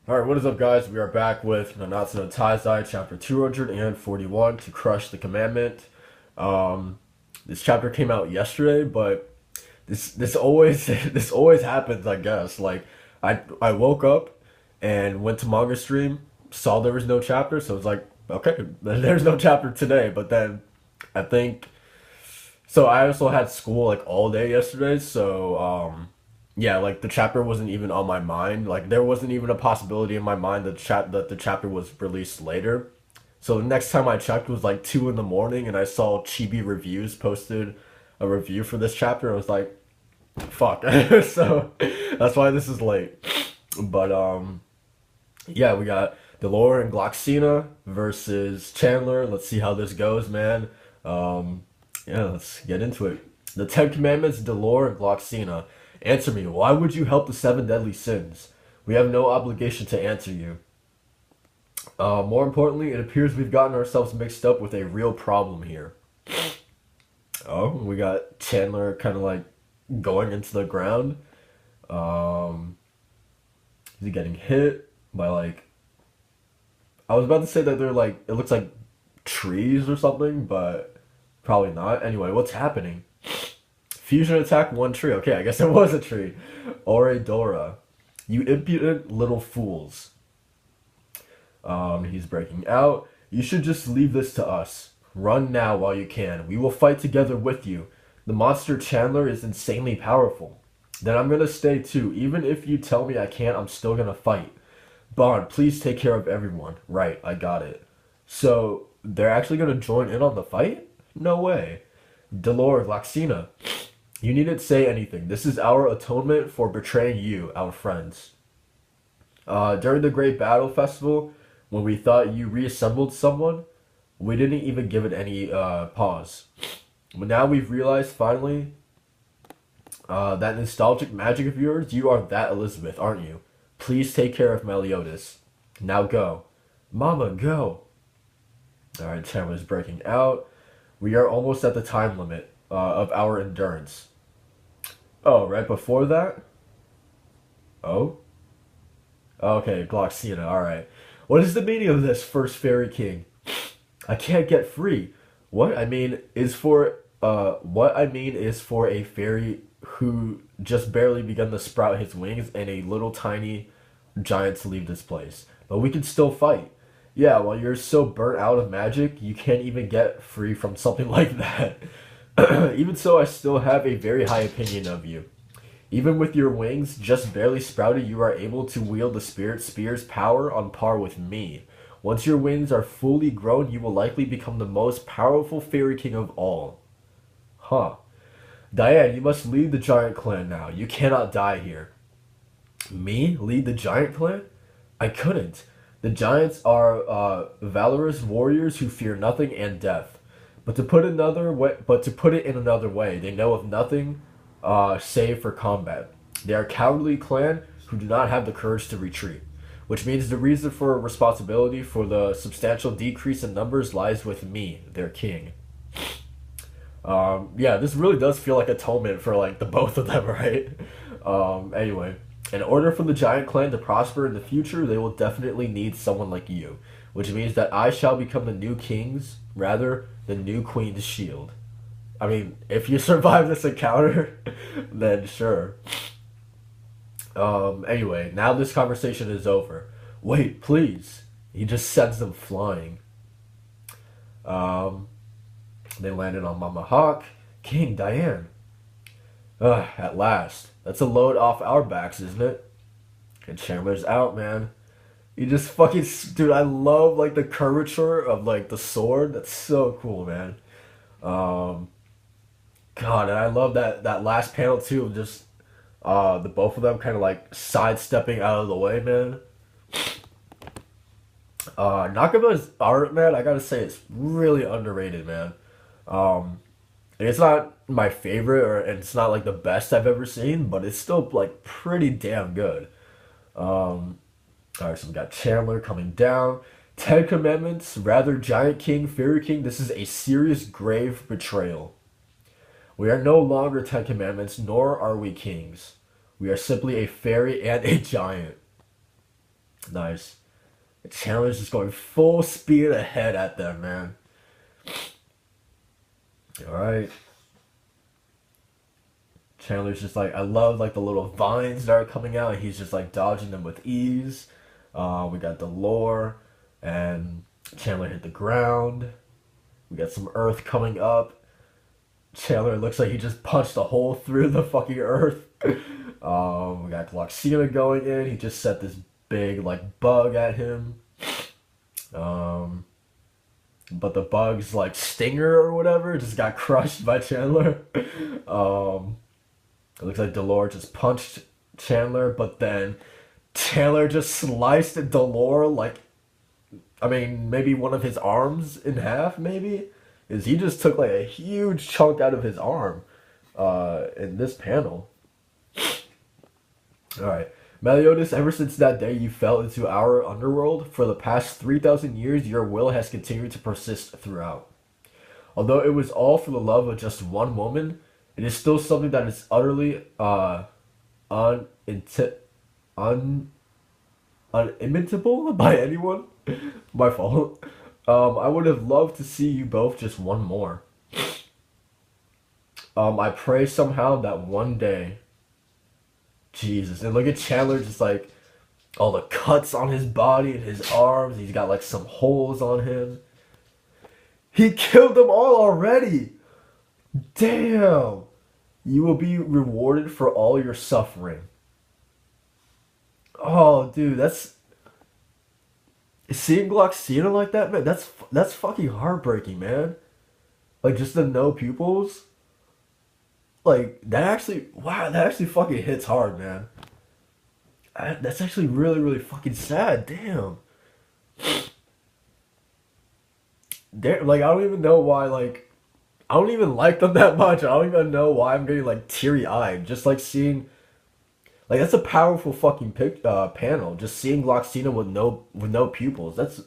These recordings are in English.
Alright, what is up, guys? We are back with Nanatsu Taizai, chapter 241, to crush the commandment. This chapter came out yesterday, but this always this always happens, I guess. Like I woke up and went to manga stream, saw there was no chapter, so it's like, okay, there's no chapter today. But then I think so. I also had school like all day yesterday, so yeah, like the chapter wasn't even on my mind. Like there wasn't even a possibility in my mind that the chapter was released later. So the next time I checked was like 2 in the morning, and I saw Chibi Reviews posted a review for this chapter. I was like, fuck. So that's why this is late. But yeah, we got Delore and Gloxina versus Chandler. Let's see how this goes, man. Um, yeah, let's get into it. The Ten Commandments, Delore and Gloxina. Answer me, why would you help the seven deadly sins? We have no obligation to answer you. More importantly, it appears we've gotten ourselves mixed up with a real problem here. Oh, we got Chandler kind of like going into the ground. Um, is he getting hit by like? I was about to say that they're like it looks like trees or something, but probably not. Anyway, what's happening? Fusion attack one tree. Okay, I guess it was a tree. Oredora. You impudent little fools. He's breaking out. You should just leave this to us. Run now while you can. We will fight together with you. The monster Chandler is insanely powerful. Then I'm gonna stay too. Even if you tell me I can't, I'm still gonna fight. Bond, please take care of everyone. Right, I got it. So, they're actually gonna join in on the fight? No way. Delore, Laxina, you needn't say anything. This is our atonement for betraying you, our friends. During the Great Battle Festival, when we thought you reassembled someone, we didn't even give it any pause. But now we've realized finally that nostalgic magic of yours, you are that Elizabeth, aren't you? Please take care of Meliodas. Now go. Mama, go. Alright, Chandler's breaking out. We are almost at the time limit of our endurance. Oh, right before that? Oh? Okay, Gloxina, alright. What is the meaning of this, first fairy king? I can't get free. What I mean is for a fairy who just barely begun to sprout his wings and a little tiny giant to leave this place. But we can still fight. Yeah, while you're so burnt out of magic, you can't even get free from something like that. Even so, I still have a very high opinion of you. Even with your wings just barely sprouted, you are able to wield the Spirit Spear's power on par with me. Once your wings are fully grown, you will likely become the most powerful fairy king of all. Huh. Diane, you must lead the giant clan now. You cannot die here. Me? Lead the giant clan? I couldn't. The giants are valorous warriors who fear nothing and death. But to put it in another way, they know of nothing save for combat. They are a cowardly clan who do not have the courage to retreat, which means the reason for responsibility for the substantial decrease in numbers lies with me, their king. Yeah, this really does feel like atonement for like the both of them, right? Anyway, in order for the giant clan to prosper in the future, they will definitely need someone like you, which means that I shall become the new king's, rather, the new queen's shield. I mean, if you survive this encounter, then sure. Anyway, now this conversation is over. Wait, please. He just sends them flying. Um, they landed on Mama Hawk. King, Diane. Ugh, at last. That's a load off our backs, isn't it? And Chandler's out, man. He just fucking, dude, I love like the curvature of like the sword. That's so cool, man. Um, God, and I love that last panel too. Just the both of them kind of like sidestepping out of the way, man. Nakama's art, man, I gotta say it's really underrated, man. Um, it's not my favorite, and it's not like the best I've ever seen, but it's still like pretty damn good. Um, all right, so we got Chandler coming down. Ten Commandments, rather Giant King, Fairy King. This is a serious, grave betrayal. We are no longer Ten Commandments, nor are we kings. We are simply a fairy and a giant. Nice. Chandler's just going full speed ahead at them, man. All right. Chandler's just like, I love like the little vines that are coming out. He's just like dodging them with ease. We got the lore, and Chandler hit the ground. We got some earth coming up. Chandler looks like he just punched a hole through the fucking earth. We got Gloxina going in. He just set this big like bug at him. But the bug's like stinger or whatever just got crushed by Chandler. It looks like Delore just punched Chandler, but then Chandler just sliced Delore like, I mean, maybe one of his arms in half, maybe? Is he just took like a huge chunk out of his arm in this panel. Alright. Meliodas, ever since that day you fell into our underworld, for the past 3,000 years your will has continued to persist throughout. Although it was all for the love of just one woman, it is still something that is utterly uninti- un unimitable by anyone. My fault. I would have loved to see you both just one more. I pray somehow that one day. Jesus, and look at Chandler just like all the cuts on his body and his arms. He's got like some holes on him. He killed them all already. Damn. You will be rewarded for all your suffering. Oh, dude, that's seeing Gloxina like that, man. That's fucking heartbreaking, man. Like just the no pupils. Like that actually, wow, that actually fucking hits hard, man. That's actually really, really fucking sad. Damn. Damn, like I don't even know why. Like I don't even like them that much. I don't even know why I'm getting like teary eyed. Just like seeing, like that's a powerful fucking panel. Just seeing Gloxina with no pupils. That's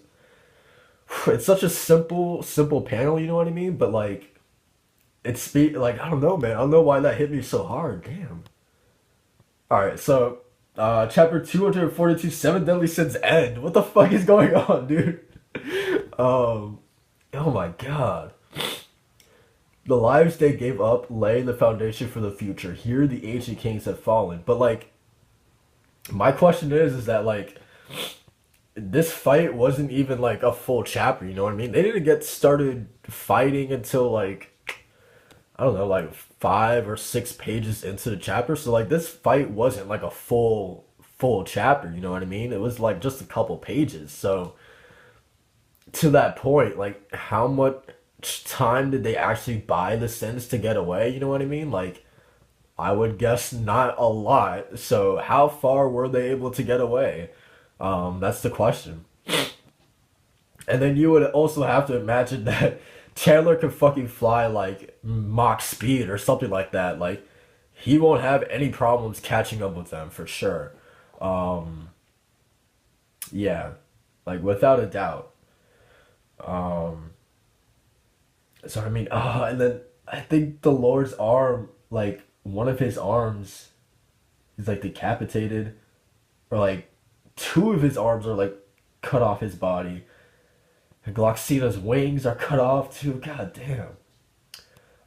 it's such a simple panel. You know what I mean? But like. Like I don't know, man. I don't know why that hit me so hard. Damn. All right, so chapter 242, Seven Deadly Sins End. What the fuck is going on, dude? Oh my god. The lives they gave up lay the foundation for the future. Here the ancient kings have fallen. But like my question is that like this fight wasn't even like a full chapter, you know what I mean? They didn't get started fighting until like I don't know, like 5 or 6 pages into the chapter. So like this fight wasn't like a full chapter, you know what I mean? It was like just a couple pages. So to that point, like how much time did they actually buy the sins to get away? You know what I mean? Like I would guess not a lot. So how far were they able to get away? That's the question. And then you would also have to imagine that Chandler could fucking fly like Mach speed or something like that. Like he won't have any problems catching up with them for sure. Um, yeah, like without a doubt. Um, so I mean, and then I think the Lord's arm, like one of his arms, is like decapitated, or like two of his arms are like cut off his body. And Gloxina's wings are cut off too. God damn.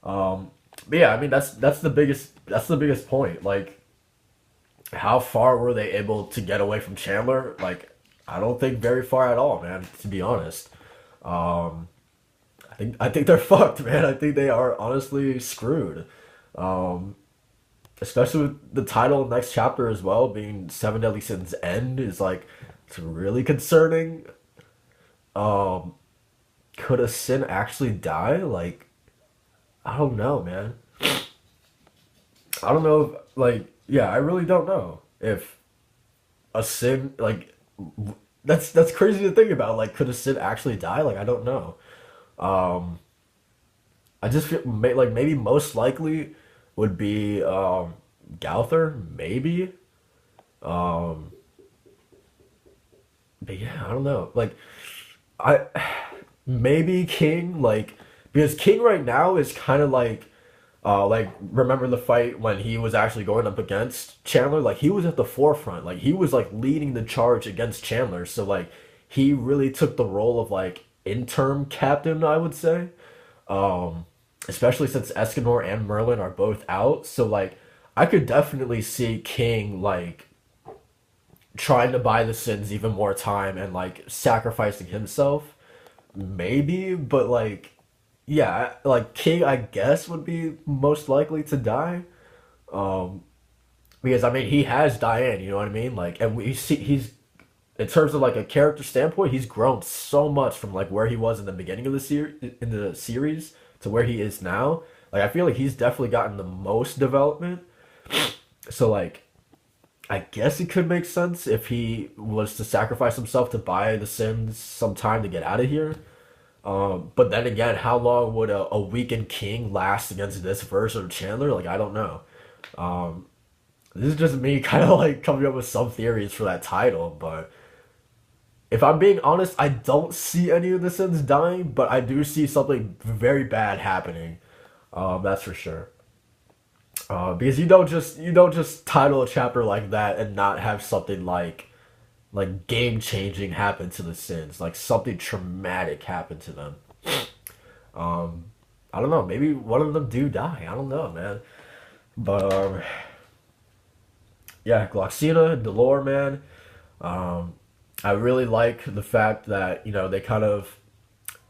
But yeah, I mean that's the biggest point. Like, how far were they able to get away from Chandler? Like, I don't think very far at all, man. To be honest, um, I think they're fucked, man. I think they are honestly screwed. Um, Especially with the title of next chapter as well being Seven Deadly Sins End is like it's really concerning. Um, could a sin actually die? Like, I don't know, man. I don't know if, like, yeah, I really don't know if a sin, like, that's crazy to think about. Like, could a sin actually die? Like, I don't know. Um, I just feel like maybe most likely would be Gowther, maybe. Um, but yeah, I don't know. Like, I maybe King, like, because King right now is kind of like Like remember the fight when he was actually going up against Chandler? Like he was at the forefront. Like he was like leading the charge against Chandler. So like he really took the role of like interim captain, I would say. Um, Especially since Escanor and Merlin are both out. So like I could definitely see King like trying to buy the Sins even more time and like sacrificing himself. Maybe, but like yeah, like King I guess would be most likely to die. Um because I mean he has Diane, you know what I mean? Like and we see he's in terms of like a character standpoint, he's grown so much from like where he was in the beginning of the series to where he is now. Like I feel like he's definitely gotten the most development. So like I guess it could make sense if he was to sacrifice himself to buy the Sims some time to get out of here. But then again, how long would a weakened king last against this version of Chandler? Like I don't know. Um, this is just me kind of like coming up with some theories for that title, but if I'm being honest, I don't see any of the Sims dying, but I do see something very bad happening. That's for sure. Because you don't just title a chapter like that and not have something like game changing happen to the Sins, like something traumatic happen to them. Um, I don't know. Maybe one of them do die. I don't know, man. But yeah, Gloxina, Delore, man. Um, I really like the fact that they kind of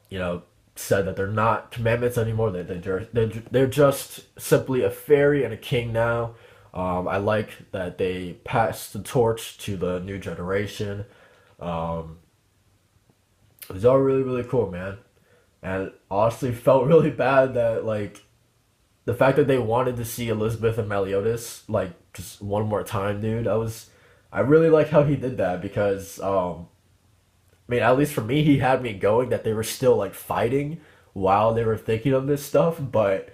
you know said that they're not commandments anymore. They're just simply a fairy and a king now. I like that they passed the torch to the new generation. Um, it's all really really cool, man. And honestly, felt really bad that like the fact that they wanted to see Elizabeth and Meliodas like just one more time, dude. I really like how he did that because I mean, at least for me, he had me going that they were still like fighting while they were thinking of this stuff, but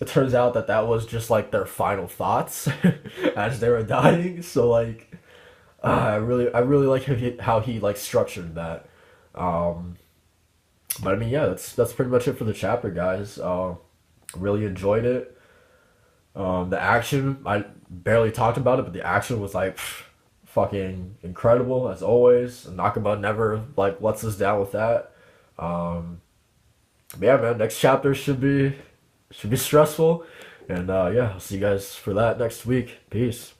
it turns out that that was just like their final thoughts as they were dying. So like, I really like how he like structured that. Um, but I mean, yeah, that's pretty much it for the chapter, guys. Really enjoyed it. The action, I barely talked about it, but the action was like fucking incredible as always. Nakama never like lets us down with that. Um, but yeah, man, next chapter should be stressful, and yeah, I'll see you guys for that next week. Peace.